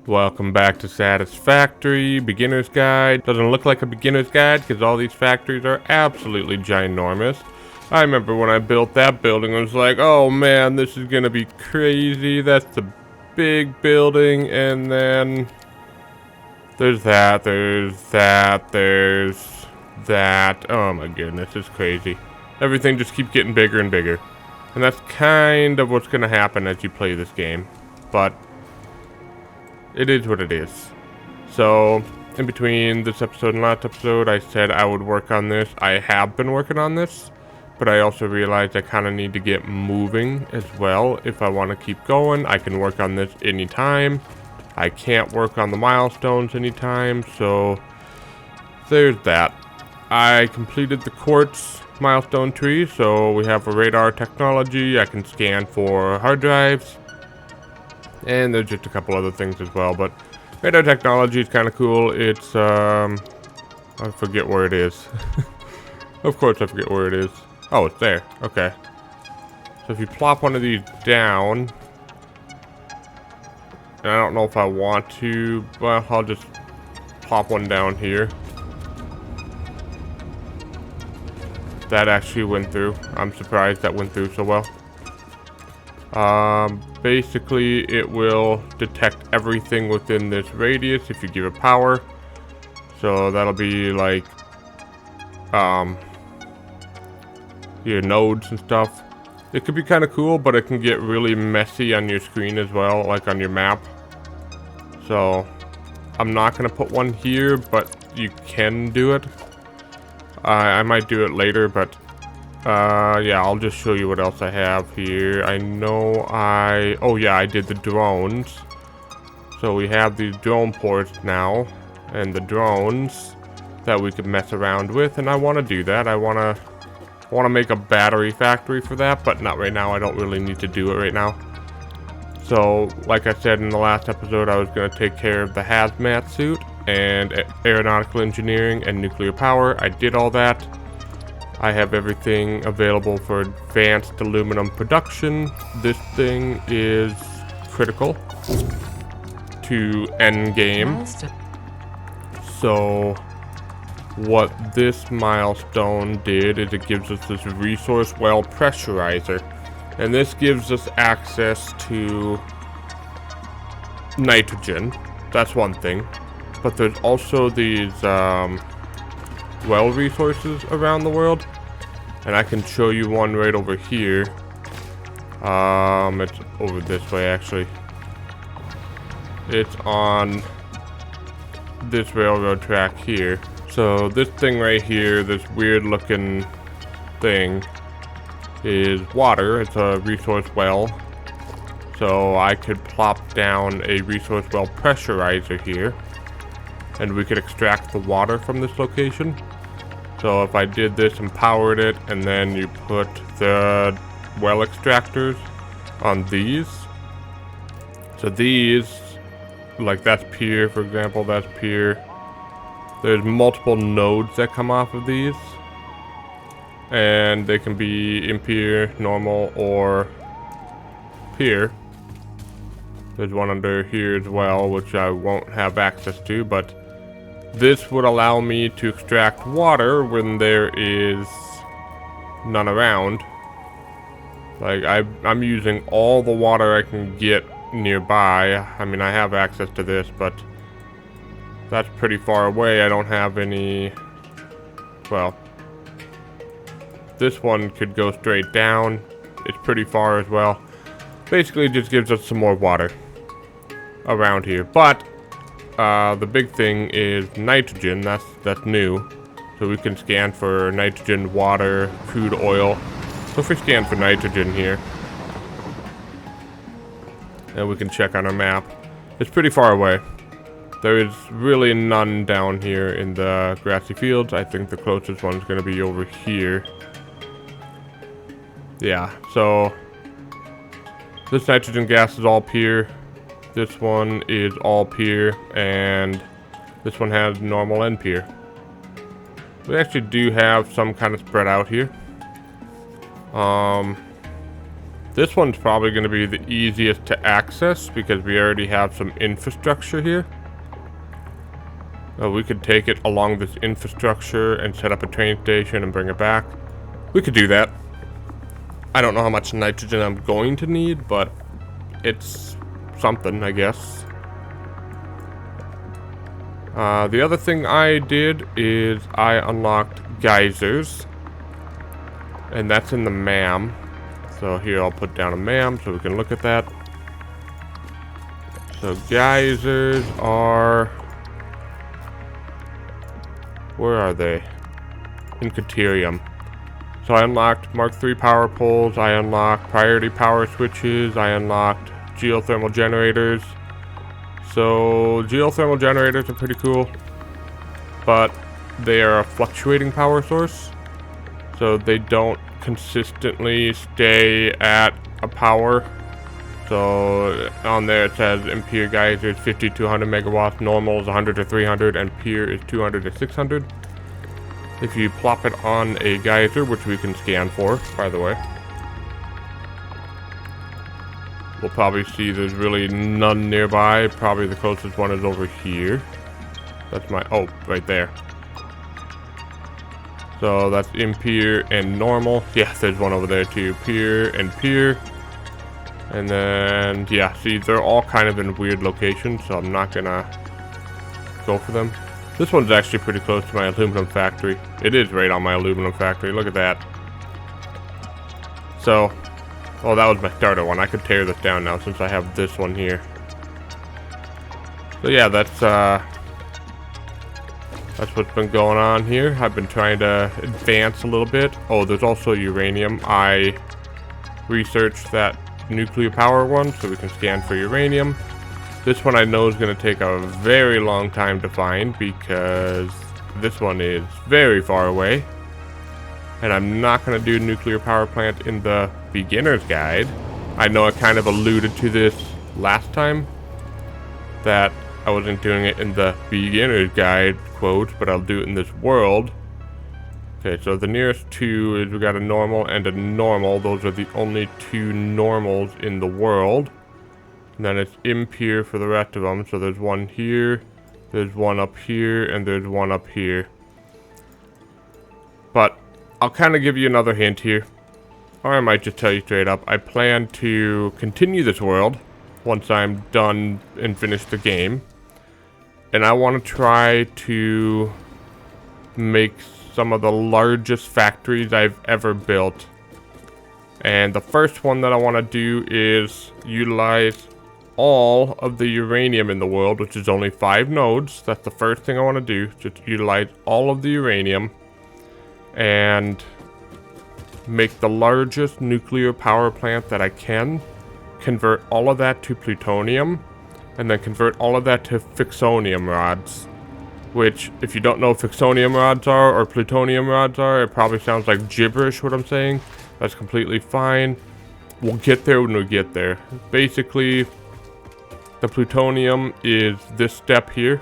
Welcome back to Satisfactory, beginner's guide. Doesn't look like a beginner's guide because all these factories are absolutely ginormous. I remember when I built that building, I was like, oh man, this is gonna be crazy. That's a big building, and then there's that, there's that, there's that. Oh my goodness, it's crazy. Everything just keeps getting bigger and bigger. And that's kind of what's gonna happen as you play this game. But it is what it is. So, in between this episode and last episode, I said I would work on this. I have been working on this, but I also realized I kind of need to get moving as well. If I want to keep going, I can work on this anytime. I can't work on the milestones anytime, so there's that. I completed the quartz milestone tree, so we have a radar technology. I can scan for hard drives. And there's just a couple other things as well, but radar technology is kind of cool. It's, I forget where it is. Of course I forget where it is. Oh, it's there. Okay. So if you plop one of these down, and I don't know if I want to, but I'll just plop one down here. That actually went through. I'm surprised that went through so well. Basically, it will detect everything within this radius if you give it power. So that'll be like, your nodes and stuff. It could be kind of cool, but it can get really messy on your screen as well, like on your map. So I'm not going to put one here, but you can do it. I might do it later, but yeah, I'll just show you what else I have here. I know oh yeah, I did the drones. So we have these drone ports now, and the drones that we could mess around with, and I want to do that. I want to make a battery factory for that, but not right now. I don't really need to do it right now. So, like I said in the last episode, I was going to take care of the hazmat suit and aeronautical engineering and nuclear power. I did all that. I have everything available for advanced aluminum production. This thing is critical to endgame. So what this milestone did is it gives us this resource well pressurizer. And this gives us access to nitrogen. That's one thing. But there's also these well resources around the world. And I can show you one right over here. It's over this way actually. It's on this railroad track here. So this thing right here, this weird looking thing, is water. It's a resource well. So I could plop down a resource well pressurizer here, and we could extract the water from this location. So if I did this and powered it, and then you put the well extractors on these. So these, like that's pier, for example, that's pier. There's multiple nodes that come off of these. And they can be in pier, normal, or pier. There's one under here as well, which I won't have access to, but this would allow me to extract water when there is none around. Like, I'm using all the water I can get nearby. I mean, I have access to this, but that's pretty far away. I don't have any... Well, this one could go straight down. It's pretty far as well. Basically, it just gives us some more water around here. But the big thing is nitrogen. That's new. So we can scan for nitrogen, water, crude oil. So if we scan for nitrogen here, and we can check on our map, it's pretty far away. There is really none down here in the grassy fields. I think the closest one's going to be over here. Yeah, so this nitrogen gas is all pure. This one is all pure, and this one has normal and pure. We actually do have some kind of spread out here. This one's probably going to be the easiest to access because we already have some infrastructure here. We could take it along this infrastructure and set up a train station and bring it back. We could do that. I don't know how much nitrogen I'm going to need, but it's something, I guess. The other thing I did is I unlocked geysers. And that's in the MAM. So here I'll put down a MAM so we can look at that. So geysers are... Where are they? In Caterium. So I unlocked Mark III power poles, I unlocked priority power switches, I unlocked geothermal generators. So geothermal generators are pretty cool, but they are a fluctuating power source. So they don't consistently stay at a power. So on there it says Ampere geysers 50 to 100 megawatts, normal is 100 to 300, and Ampere is 200 to 600. If you plop it on a geyser, which we can scan for, by the way, we'll probably see there's really none nearby. Probably the closest one is over here. That's my, oh, right there. So that's Ampere and normal. Yeah, there's one over there too. Ampere and Ampere. And then, yeah, see, they're all kind of in weird locations, so I'm not gonna go for them. This one's actually pretty close to my aluminum factory. It is right on my aluminum factory. Look at that. So, oh, that was my starter one. I could tear this down now since I have this one here. So yeah, that's what's been going on here. I've been trying to advance a little bit. Oh, there's also uranium. I researched that nuclear power one so we can scan for uranium. This one I know is going to take a very long time to find because this one is very far away. And I'm not going to do nuclear power plant in the beginner's guide. I know I kind of alluded to this last time, that I wasn't doing it in the beginner's guide, quote, but I'll do it in this world. Okay, so the nearest two is we got a normal and a normal. Those are the only two normals in the world. And then it's Impure for the rest of them. So there's one here, there's one up here, and there's one up here. But I'll kind of give you another hint here. Or I might just tell you straight up. I plan to continue this world once I'm done and finish the game. And I want to try to make some of the largest factories I've ever built. And the first one that I want to do is utilize all of the uranium in the world, which is only 5 nodes. That's the first thing I want to do, just utilize all of the uranium and make the largest nuclear power plant that I can, convert all of that to plutonium, and then convert all of that to fixonium rods, which, if you don't know what fixonium rods are or plutonium rods are, it probably sounds like gibberish what I'm saying. That's completely fine. We'll get there when we get there. Basically, the plutonium is this step here.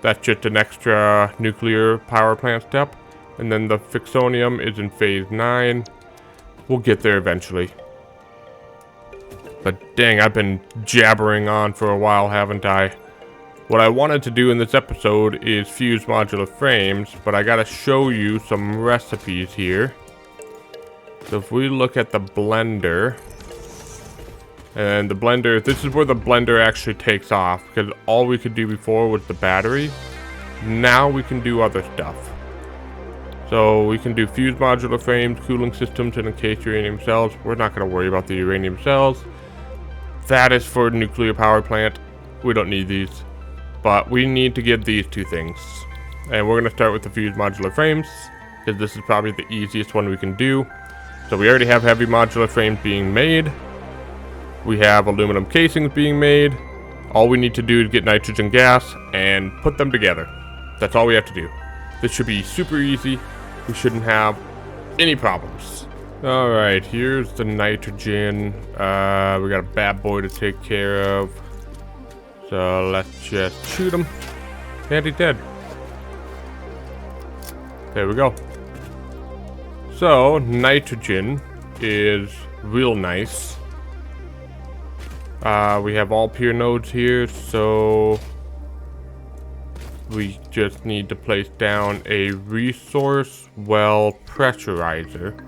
That's just an extra nuclear power plant step. And then the fixonium is in phase 9. We'll get there eventually. But dang, I've been jabbering on for a while, haven't I? What I wanted to do in this episode is fuse modular frames, but I gotta show you some recipes here. So if we look at the blender, and the blender, this is where the blender actually takes off, because all we could do before was the battery. Now we can do other stuff. So we can do fused modular frames, cooling systems, and encased uranium cells. We're not going to worry about the uranium cells. That is for nuclear power plant. We don't need these. But we need to get these two things. And we're going to start with the fused modular frames, because this is probably the easiest one we can do. So we already have heavy modular frames being made. We have aluminum casings being made. All we need to do is get nitrogen gas and put them together. That's all we have to do. This should be super easy. We shouldn't have any problems. Alright, here's the nitrogen. We got a bad boy to take care of. So let's just shoot him. And he's dead. There we go. So, nitrogen is real nice. We have all pier nodes here, so we just need to place down a resource well pressurizer.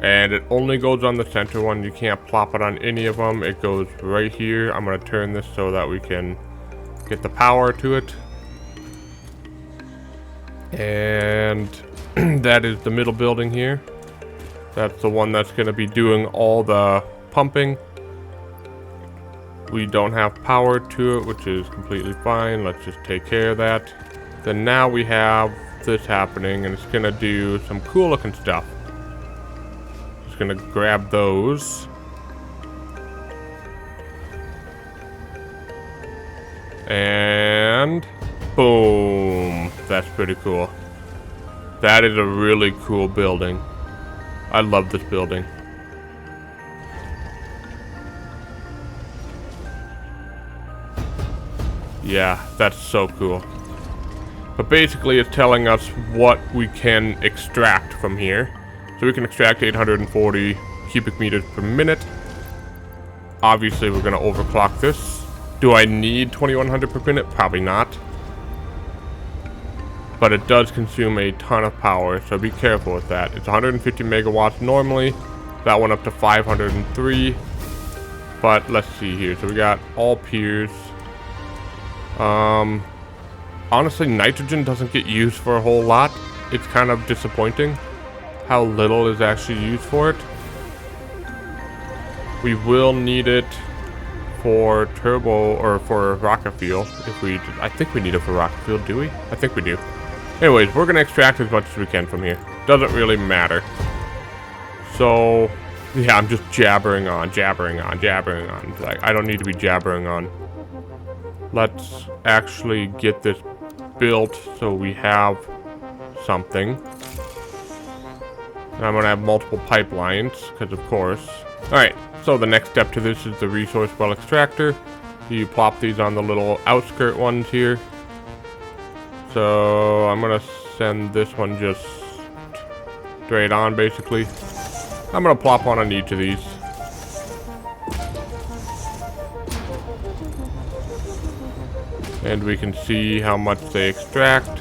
And it only goes on the center one. You can't plop it on any of them. It goes right here. I'm going to turn this so that we can get the power to it. And that is the middle building here. That's the one that's going to be doing all the pumping. We don't have power to it, which is completely fine. Let's just take care of that. Then now we have this happening, and it's going to do some cool looking stuff. Just going to grab those. And boom. That's pretty cool. That is a really cool building. I love this building. Yeah, that's so cool. But basically it's telling us what we can extract from here. So we can extract 840 cubic meters per minute. Obviously we're going to overclock this. Do I need 2100 per minute? Probably not. But it does consume a ton of power, so be careful with that. It's 150 megawatts normally. That went up to 503. But let's see here. So we got all piers. Honestly, nitrogen doesn't get used for a whole lot. It's kind of disappointing how little is actually used for it. We will need it for turbo or for rocket fuel. I think we need it for rocket fuel, do we? I think we do. Anyways, we're gonna extract as much as we can from here. Doesn't really matter. So, yeah, I'm just jabbering on. Like, I don't need to be jabbering on. Let's actually get this built so we have something. And I'm gonna have multiple pipelines, because of course. Alright, so the next step to this is the resource well extractor. You plop these on the little outskirt ones here. So I'm gonna send this one just straight on basically. I'm gonna plop one on each of these. And we can see how much they extract.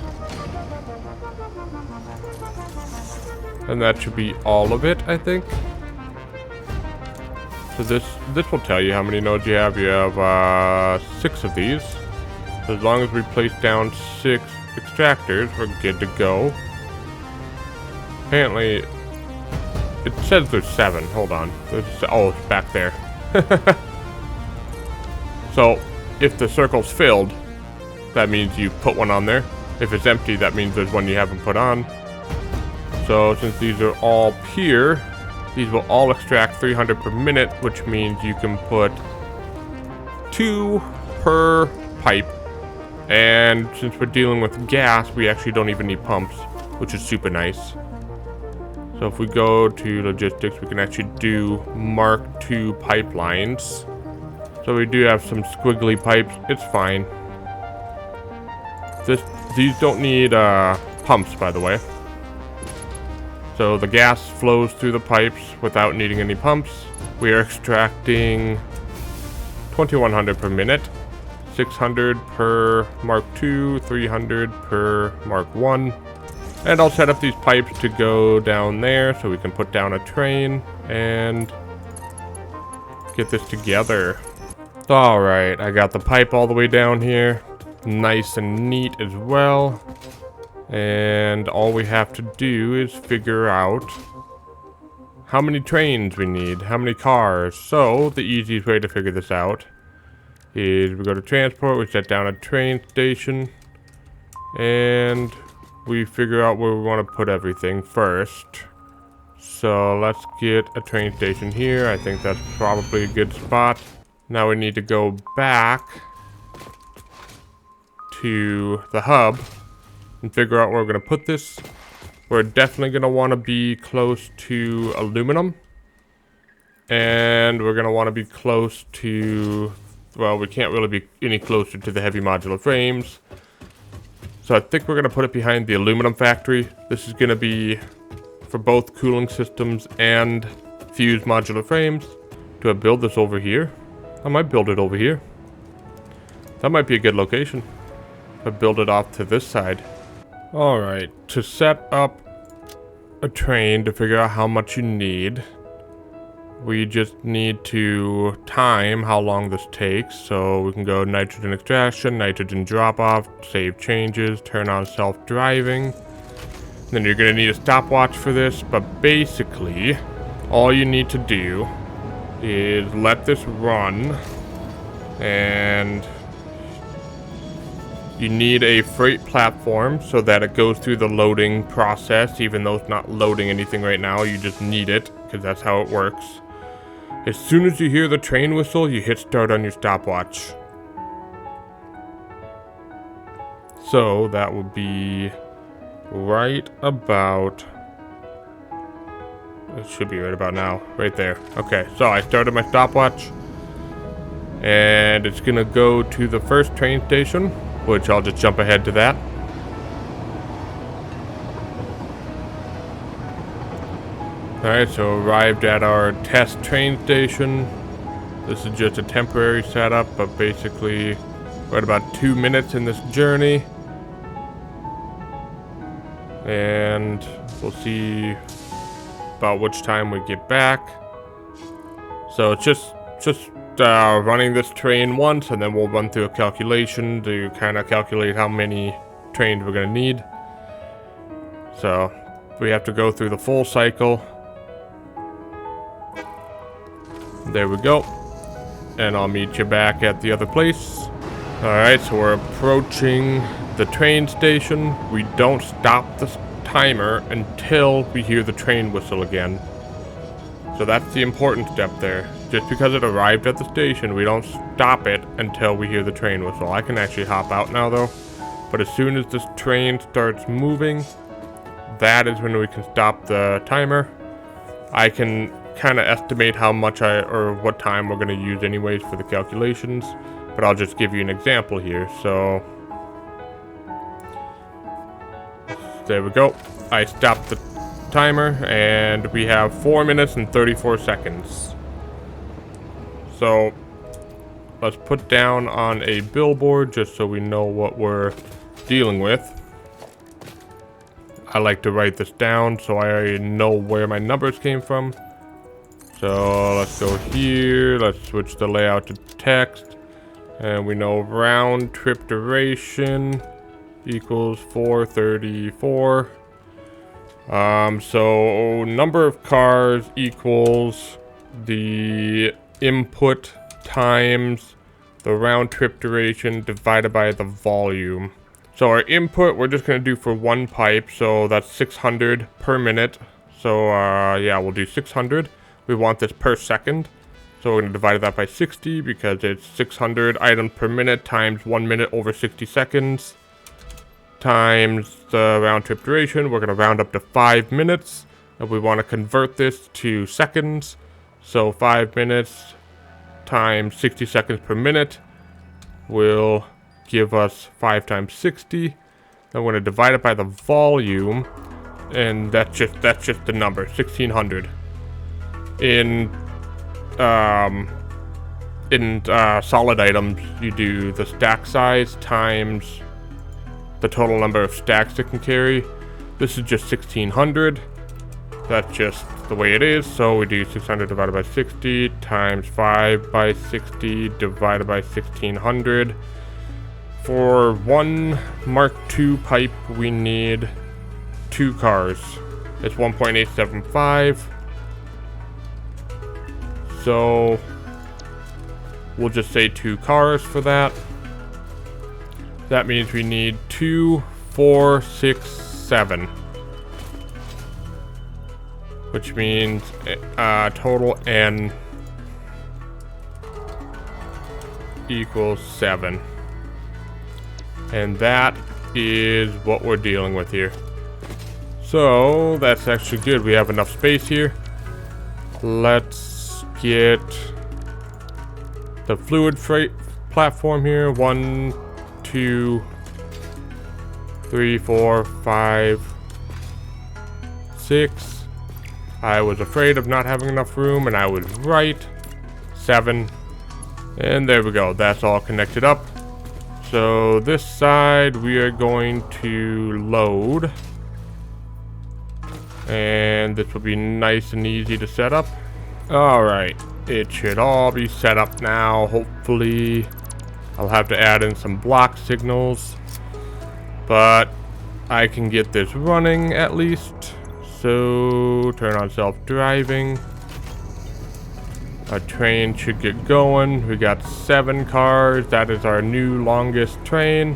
And that should be all of it, I think. So this will tell you how many nodes you have. You have 6 of these. So as long as we place down 6 extractors, we're good to go. Apparently, it says there's 7. Hold on. Oh, it's back there. So, if the circle's filled, that means you put one on there. If it's empty, that means there's one you haven't put on. So since these are all pure, these will all extract 300 per minute, which means you can put 2 per pipe. And since we're dealing with gas, we actually don't even need pumps, which is super nice. So if we go to logistics, we can actually do Mark II pipelines. So we do have some squiggly pipes. It's fine. These don't need pumps, by the way. So the gas flows through the pipes without needing any pumps. We are extracting 2100 per minute, 600 per Mark II, 300 per Mark I. And I'll set up these pipes to go down there so we can put down a train and get this together. Alright, I got the pipe all the way down here. Nice and neat as well. And all we have to do is figure out how many trains we need, how many cars. So the easiest way to figure this out is we go to transport, we set down a train station, and we figure out where we want to put everything first. So let's get a train station here. I think that's probably a good spot. Now we need to go back to the hub and figure out where we're going to put this. We're definitely going to want to be close to aluminum. And we're going to want to be close to, well, we can't really be any closer to the heavy modular frames. So I think we're going to put it behind the aluminum factory. This is going to be for both cooling systems and Fused Modular Frames. Do I build this over here? I might build it over here. That might be a good location. If I build it off to this side. Alright, to set up a train to figure out how much you need, we just need to time how long this takes. So we can go nitrogen extraction, nitrogen drop off, save changes, turn on self-driving. Then you're going to need a stopwatch for this, but basically all you need to do is let this run, and you need a freight platform so that it goes through the loading process. Even though it's not loading anything right now, you just need it because that's how it works. As soon as you hear the train whistle, you hit start on your stopwatch. So that would be right about, it should be right about now, right there. Okay, so I started my stopwatch, and it's gonna go to the first train station, which I'll just jump ahead to that. Alright, so arrived at our test train station. This is just a temporary setup, but basically we're at about 2 minutes in this journey. And we'll see about which time we get back. So it's just running this train once, and then we'll run through a calculation to kind of calculate how many trains we're going to need. So we have to go through the full cycle. There we go. And I'll meet you back at the other place. Alright, so we're approaching the train station. We don't stop the timer until we hear the train whistle again. So that's the important step there. Just because it arrived at the station, we don't stop it until we hear the train whistle. I can actually hop out now though. But as soon as this train starts moving, that is when we can stop the timer. I can kind of estimate how much or what time we're going to use anyways for the calculations, but I'll just give you an example here. So there we go. I stopped the timer, and we have 4 minutes and 34 seconds. So let's put down on a billboard just so we know what we're dealing with. I like to write this down so I know where my numbers came from. So let's go here, let's switch the layout to text, and we know round trip duration equals 434. So number of cars equals the input times the round trip duration divided by the volume. So our input we're just going to do for one pipe, so that's 600 per minute. So yeah, we'll do 600. We want this per second, so we're going to divide that by 60 because it's 600 items per minute times 1 minute over 60 seconds times the round trip duration. We're going to round up to 5 minutes, and we want to convert this to seconds. So 5 minutes times 60 seconds per minute will give us 5 times 60. Then we're going to divide it by the volume, and that's just the number, 1600. In solid items, you do the stack size times the total number of stacks it can carry. This is just 1600. That's just the way it is. So we do 600 divided by 60 times 5 by 60 divided by 1600. For one Mark II pipe, we need 2 cars. It's 1.875. So we'll just say 2 cars for that. That means we need 2, 4, 6, 7. Which means total N equals 7. And that is what we're dealing with here. So that's actually good. We have enough space here. Let's get the fluid freight platform here. 1, 2, 3, 4, 5, 6. I was afraid of not having enough room, and I was right. 7. And there we go. That's all connected up. So this side we are going to load. And this will be nice and easy to set up. Alright. It should all be set up now, hopefully. I'll have to add in some block signals. But I can get this running at least. So, turn on self-driving. Our train should get going. We got 7 cars. That is our new longest train.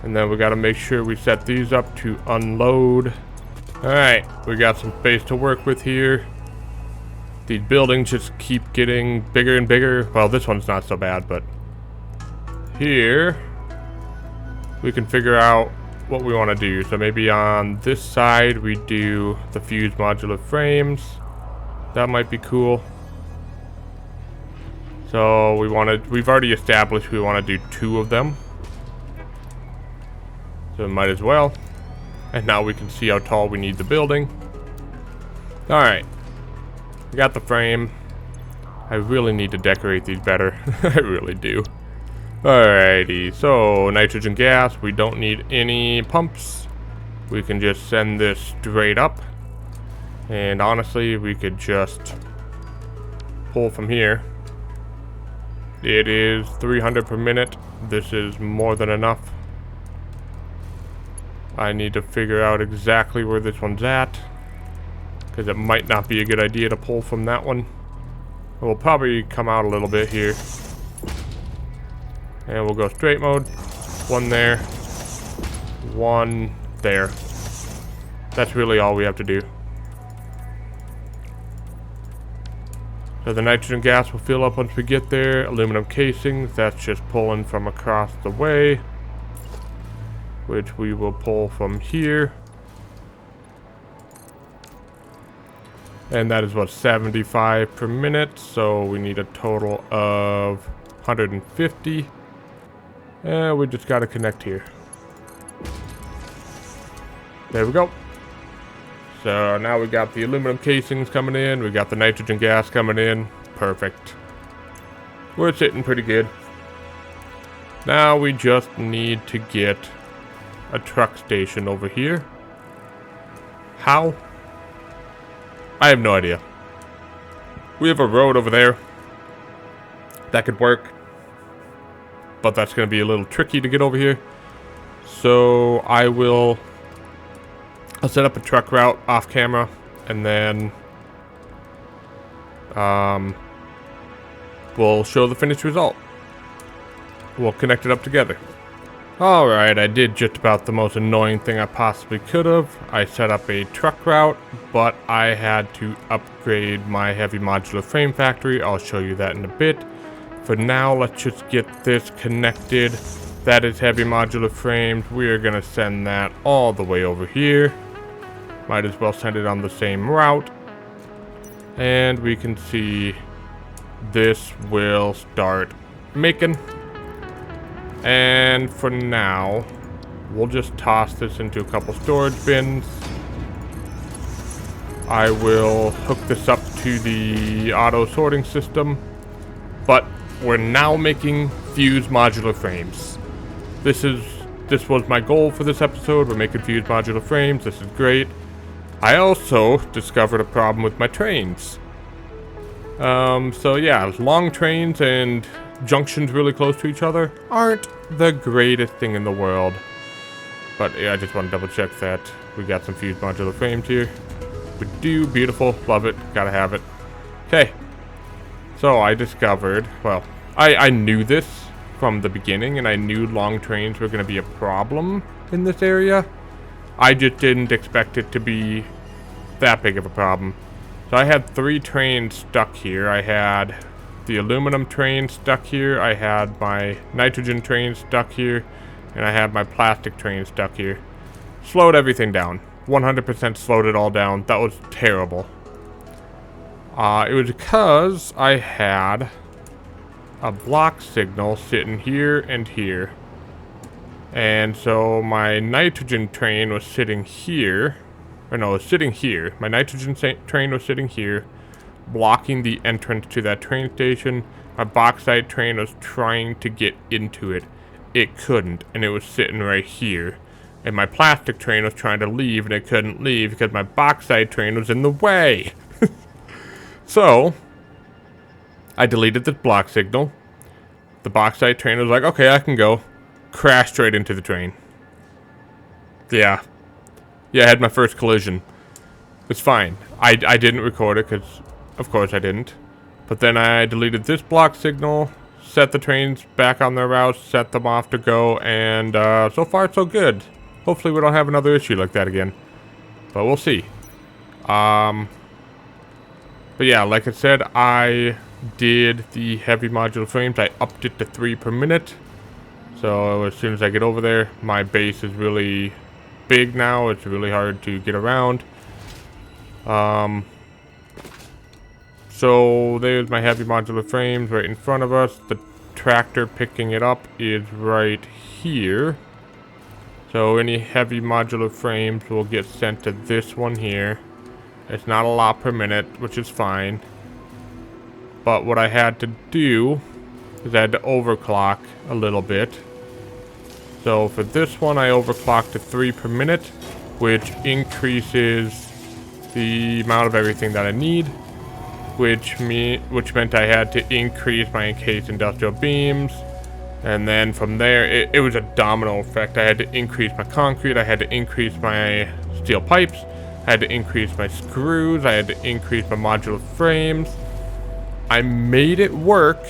And then we got to make sure we set these up to unload. Alright, we got some space to work with here. These buildings just keep getting bigger and bigger. Well, this one's not so bad, but here we can figure out what we want to do. So maybe on this side we do the Fused Modular Frames. That might be cool. So we've already established we want to do 2 of them. So we might as well. And now we can see how tall we need the building. Alright. We got the frame. I really need to decorate these better. I really do. Alrighty, so nitrogen gas, we don't need any pumps. We can just send this straight up. And honestly, we could just pull from here. It is 300 per minute. This is more than enough. I need to figure out exactly where this one's at, because it might not be a good idea to pull from that one. We'll probably come out a little bit here. And we'll go straight mode. 1 there. 1 there. That's really all we have to do. So the nitrogen gas will fill up once we get there. Aluminum casings, that's just pulling from across the way, which we will pull from here. And that is what, 75 per minute. So we need a total of 150. And we just got to connect here. There we go. So now we got the aluminum casings coming in. We got the nitrogen gas coming in. Perfect. We're sitting pretty good. Now we just need to get a truck station over here. How? I have no idea. We have a road over there. That could work. But that's going to be a little tricky to get over here. So I'll set up a truck route off camera, and then we'll show the finished result. We'll connect it up together. Alright, I did just about the most annoying thing I possibly could have. I set up a truck route, but I had to upgrade my heavy modular frame factory. I'll show you that in a bit. For now, let's just get this connected. That is heavy modular frames. We are going to send that all the way over here. Might as well send it on the same route. And we can see this will start making. And for now, we'll just toss this into a couple storage bins. I will hook this up to the auto sorting system. But we're now making Fused Modular Frames. This was my goal for this episode. We're making Fused Modular Frames. This is great. I also discovered a problem with my trains. So yeah, long trains and junctions really close to each other aren't the greatest thing in the world. But yeah, I just want to double check that we got some Fused Modular Frames here. We do. Beautiful. Love it. Gotta have it. Okay. So I discovered, well, I knew this from the beginning, and I knew long trains were going to be a problem in this area. I just didn't expect it to be that big of a problem. So I had 3 trains stuck here. I had the aluminum train stuck here, I had my nitrogen train stuck here, and I had my plastic train stuck here. Slowed everything down. 100% slowed it all down. That was terrible. It was because I had a block signal sitting here and here. And so my nitrogen train was sitting here. Or no, it was sitting here. My nitrogen train was sitting here, blocking the entrance to that train station. My bauxite train was trying to get into it. It couldn't, and it was sitting right here. And my plastic train was trying to leave, and it couldn't leave because my bauxite train was in the way. So, I deleted the block signal. The bauxite train was like, okay, I can go. Crashed straight into the train. Yeah. Yeah, I had my first collision. It's fine. I didn't record it because, of course, I didn't. But then I deleted this block signal, set the trains back on their routes, set them off to go, and so far so good. Hopefully we don't have another issue like that again. But we'll see. But yeah, like I said, I did the heavy modular frames. I upped it to 3 per minute. So as soon as I get over there, my base is really big now. It's really hard to get around. So there's my heavy modular frames right in front of us. The tractor picking it up is right here. So any heavy modular frames will get sent to this one here. It's not a lot per minute, which is fine. But what I had to do is I had to overclock a little bit. So for this one, I overclocked to 3 per minute, which increases the amount of everything that I need, which meant I had to increase my encased industrial beams. And then from there, it was a domino effect. I had to increase my concrete, I had to increase my steel pipes, I had to increase my screws, I had to increase my modular frames. I made it work,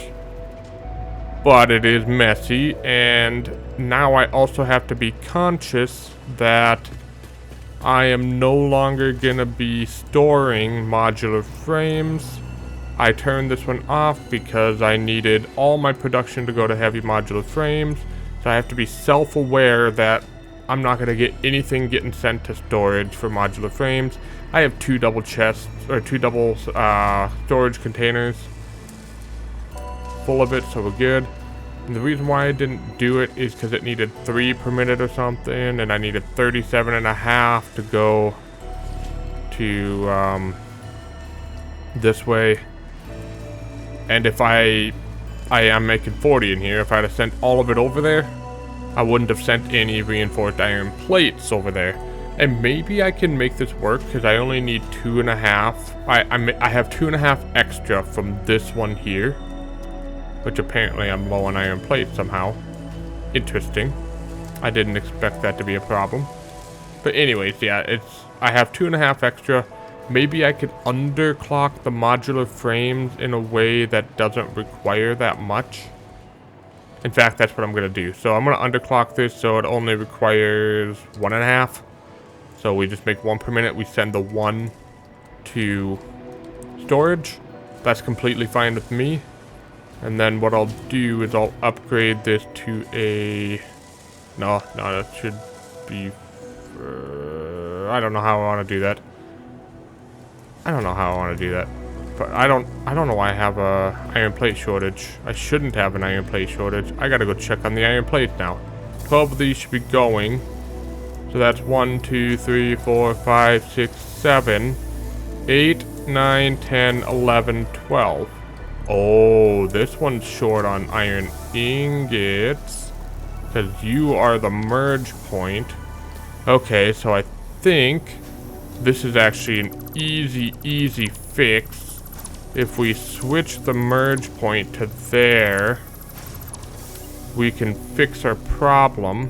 but it is messy, and now I also have to be conscious that I am no longer gonna be storing modular frames. I turned this one off because I needed all my production to go to heavy modular frames. So I have to be self-aware that I'm not gonna get anything getting sent to storage for modular frames. I have 2 double chests, or 2 double storage containers full of it, so we're good. And the reason why I didn't do it is because it needed 3 per minute or something, and I needed 37.5 to go to this way. And if I am making 40 in here, if I had sent all of it over there, I wouldn't have sent any reinforced iron plates over there. And maybe I can make this work because I only need 2.5. I have 2.5 extra from this one here, which apparently I'm low on iron plates somehow. Interesting. I didn't expect that to be a problem. But anyways, yeah, I have 2.5 extra. Maybe I could underclock the modular frames in a way that doesn't require that much. In fact, that's what I'm going to do. So I'm going to underclock this so it only requires 1.5. So we just make 1 per minute. We send the 1 to storage. That's completely fine with me. And then what I'll do is I'll upgrade this to a... No, that should be... I don't know how I want to do that. But I don't know why I have a iron plate shortage. I shouldn't have an iron plate shortage. I gotta go check on the iron plate now. 12 of these should be going. So that's 1, 2, 3, 4, 5, 6, 7, 8, 9, 10, 11, 12. Oh, this one's short on iron ingots. Because you are the merge point. Okay, so I think this is actually an easy fix. If we switch the merge point to there, we can fix our problem.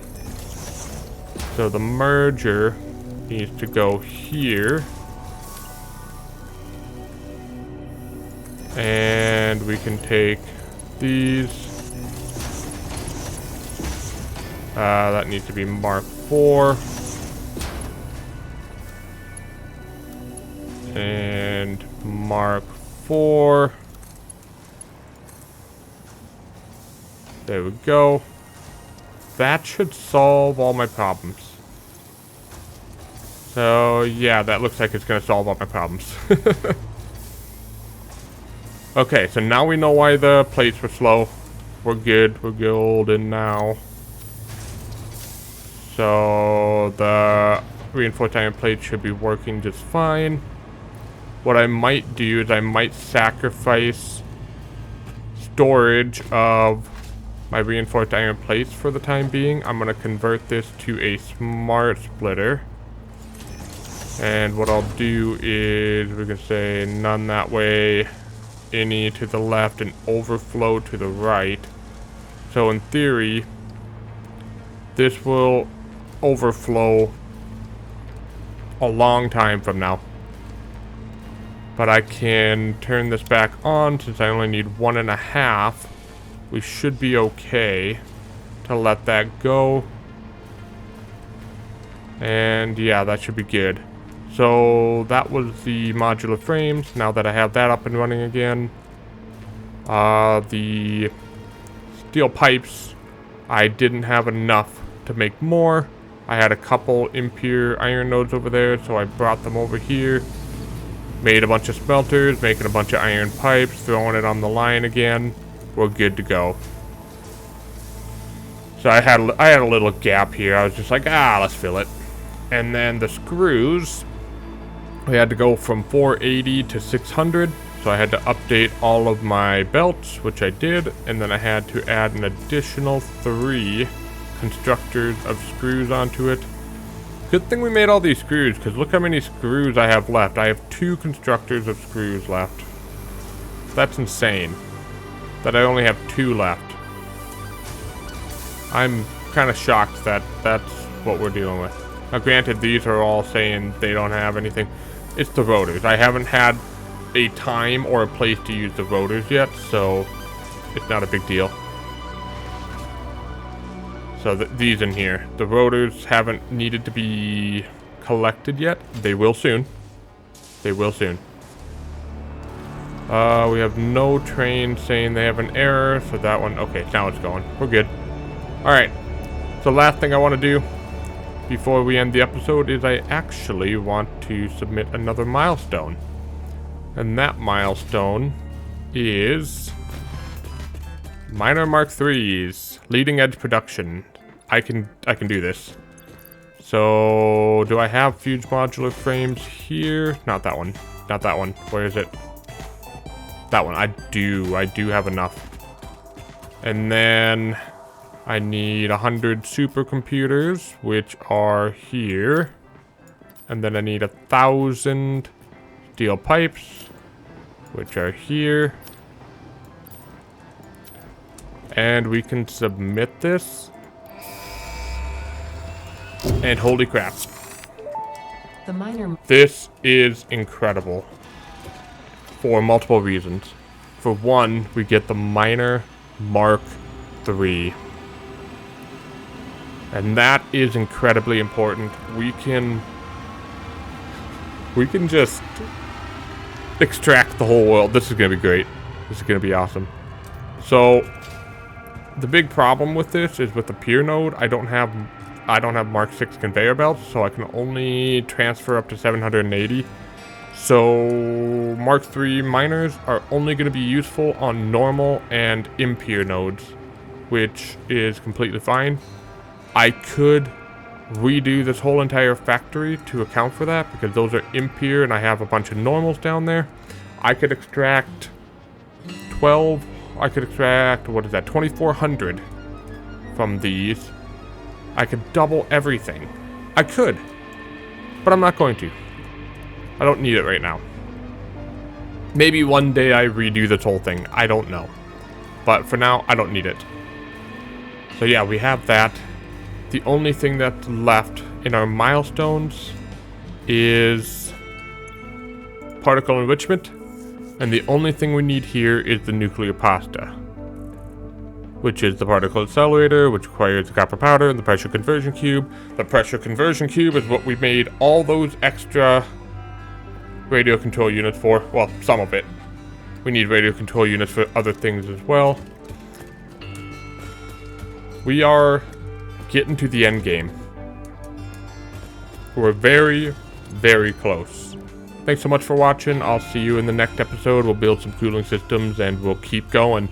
So the merger needs to go here. And we can take these. That needs to be Mark 4. And Mark 4. There we go. That should solve all my problems. So, yeah, that looks like it's going to solve all my problems. Okay, so now we know why the plates were slow. We're good. We're golden now. So, the reinforced iron plate should be working just fine. What I might do is I might sacrifice storage of my reinforced iron plates for the time being. I'm going to convert this to a smart splitter. And what I'll do is we can say none that way, any to the left, and overflow to the right. So in theory, this will overflow a long time from now. But I can turn this back on since I only need 1.5. We should be okay to let that go. And yeah, that should be good. So that was the modular frames. Now that I have that up and running again, the steel pipes, I didn't have enough to make more. I had a couple impure iron nodes over there, so I brought them over here. Made a bunch of smelters, making a bunch of iron pipes, throwing it on the line again. We're good to go. So I had a little gap here. I was just like, let's fill it. And then the screws, we had to go from 480 to 600. So I had to update all of my belts, which I did. And then I had to add an additional 3 constructors of screws onto it. Good thing we made all these screws, because look how many screws I have left. I have 2 constructors of screws left. That's insane. That I only have 2 left. I'm kind of shocked that that's what we're dealing with. Now granted, these are all saying they don't have anything. It's the rotors. I haven't had a time or a place to use the rotors yet, so it's not a big deal. So these in here, the rotors haven't needed to be collected yet. They will soon. They will soon. We have no train saying they have an error, so that one, okay, now it's going. We're good. All right, so last thing I want to do before we end the episode is I actually want to submit another milestone. And that milestone is Miner Mark 3's leading edge production. I can do this. So do I have Fused Modular Frames here? Not that one. Not that one. Where is it? That one. I do have enough. And then I need 100 supercomputers, which are here. And then I need 1,000 steel pipes, which are here. And we can submit this. And holy crap. This is incredible. For multiple reasons. For one, we get the Miner Mark 3. And that is incredibly important. We can just extract the whole world. This is going to be great. This is going to be awesome. So the big problem with this is with the pier node, I don't have Mark 6 conveyor belts, so I can only transfer up to 780. So Mark 3 miners are only going to be useful on normal and impure nodes, which is completely fine. I could redo this whole entire factory to account for that, because those are impure and I have a bunch of normals down there. I could extract 2,400 from these. I could double everything. I could, but I'm not going to. I don't need it right now. Maybe one day I redo this whole thing. I don't know. But for now, I don't need it. So yeah, we have that. The only thing that's left in our milestones is particle enrichment. And the only thing we need here is the nuclear pasta, which is the particle accelerator, which requires the copper powder and the pressure conversion cube. The pressure conversion cube is what we made all those extra radio control units for. Well, some of it. We need radio control units for other things as well. We are getting to the end game. We're very, very close. Thanks so much for watching. I'll see you in the next episode. We'll build some cooling systems and we'll keep going.